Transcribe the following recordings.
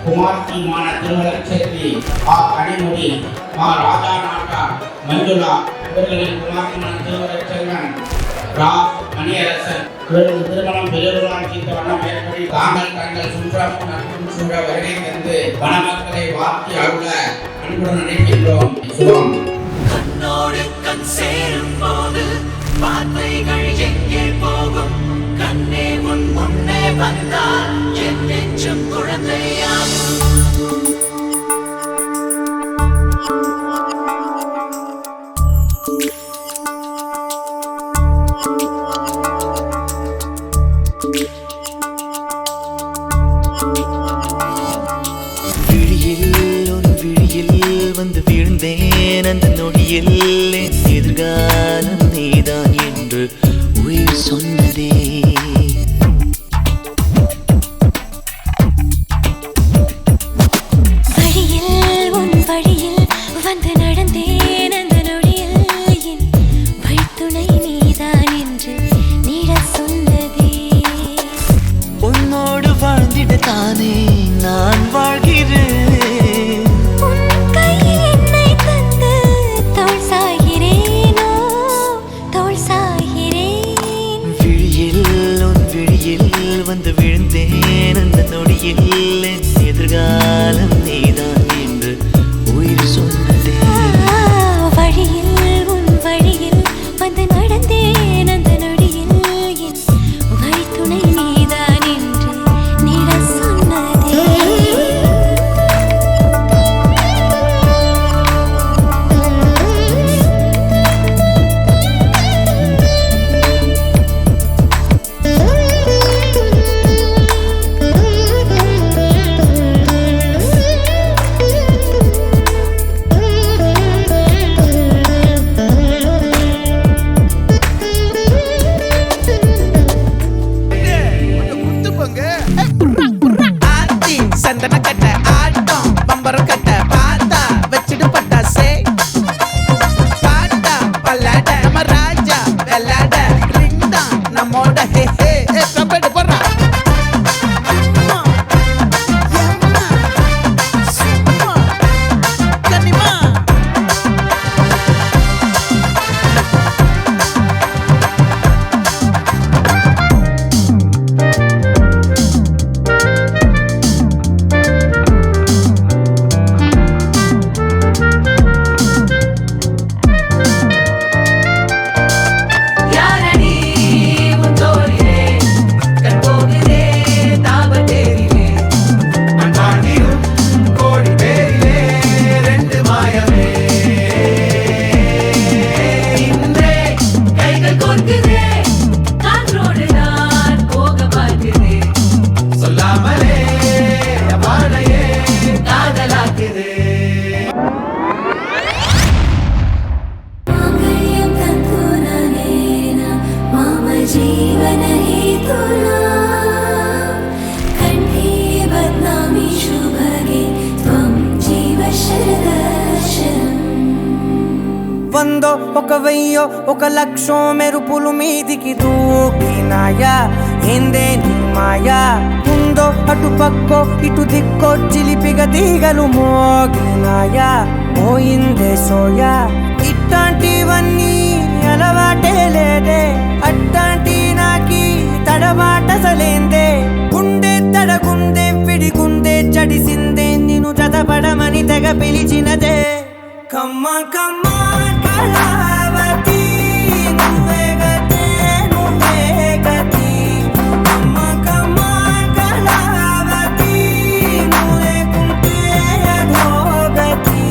குமார்த்திமான திருமலச்செல்வி கனிமொழி ராஜா நாட்டா மஞ்சுளா இவர்களின் குமார்த்திமான திருமலச்செல்வன் மணியரசன் இவர்கள் திருமணம் பெரியவர்களால் தீர்த்த வண்ணம் ஏற்படி தாங்கள் தங்கள் சூழ வருகை தந்து வனமக்களை வாழ்த்தி அருள அன்புடன் நினைக்கின்றோம். சுபம். கண்ணோடு கண் சேரும் போது பார்வைகள் எங்கே போகும்? கண்ணே உன் முன்னே வந்தால் என் நெஞ்சும் குழந்தையாகும். வந்து வீழ்ந்தேன் அந்த நொடியில் என் எதிர்காலம் நீதான் என்று உயிர் சொன்னதே. வழியில் உன் வழியில் வந்து நடந்தேன் அந்த நொடியில் என் வழித்துணை நீதான் என்று நீட சொன்னதே. உன்னோடு வாழ்ந்திட தானே நான் வாழ்கிறேன். வந்து விழுந்தேன் அந்த நொடியில் என் எதிர்காலம் நீதான் என்று உயிர் சொன்னதே. வழியில் உன் வழியில் வந்து நடந்தேன் அந்த நொடியில் என் வழித்துணை நீதான் என்று நீட சொன்னதே. சந்தன கட்ட ஆட்டம் பம்பரம் கட்ட பாத்தா வச்சிடு பட்டாசே பாட்டா பல்லாட நம்ம ராஜா வெள்ளாட ரிங் தான் நம்மோட ஹே ஹே கபடி போடுறா. వందో ఒక వెయ్యో ఒక లక్షో మెరుపులు మీదికి దూకినాయా ఏందే నీ మాయా. ఉందో అటు పక్కో ఇటు దిక్కో చిలిపిగా తీగలు మోగినాయా పోయిందే సోయా. ఇట్లాంటివన్నీ అలవాటే లేదే అట్లాంటి నాకి తడబాటసలేందే. గుండె తడగుందే విడిగుందే చడిసిందే నిన్ను చదపడమని తెగ పిలిచినదే. కమ్మ కమ్మ కళావతి నువ్వే గతే నువ్వే గతి. కమ్మ కమ్మ కళావతి నువ్వు లేకుంటే అధోగతి.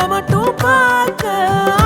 மட்டும் பார்க்க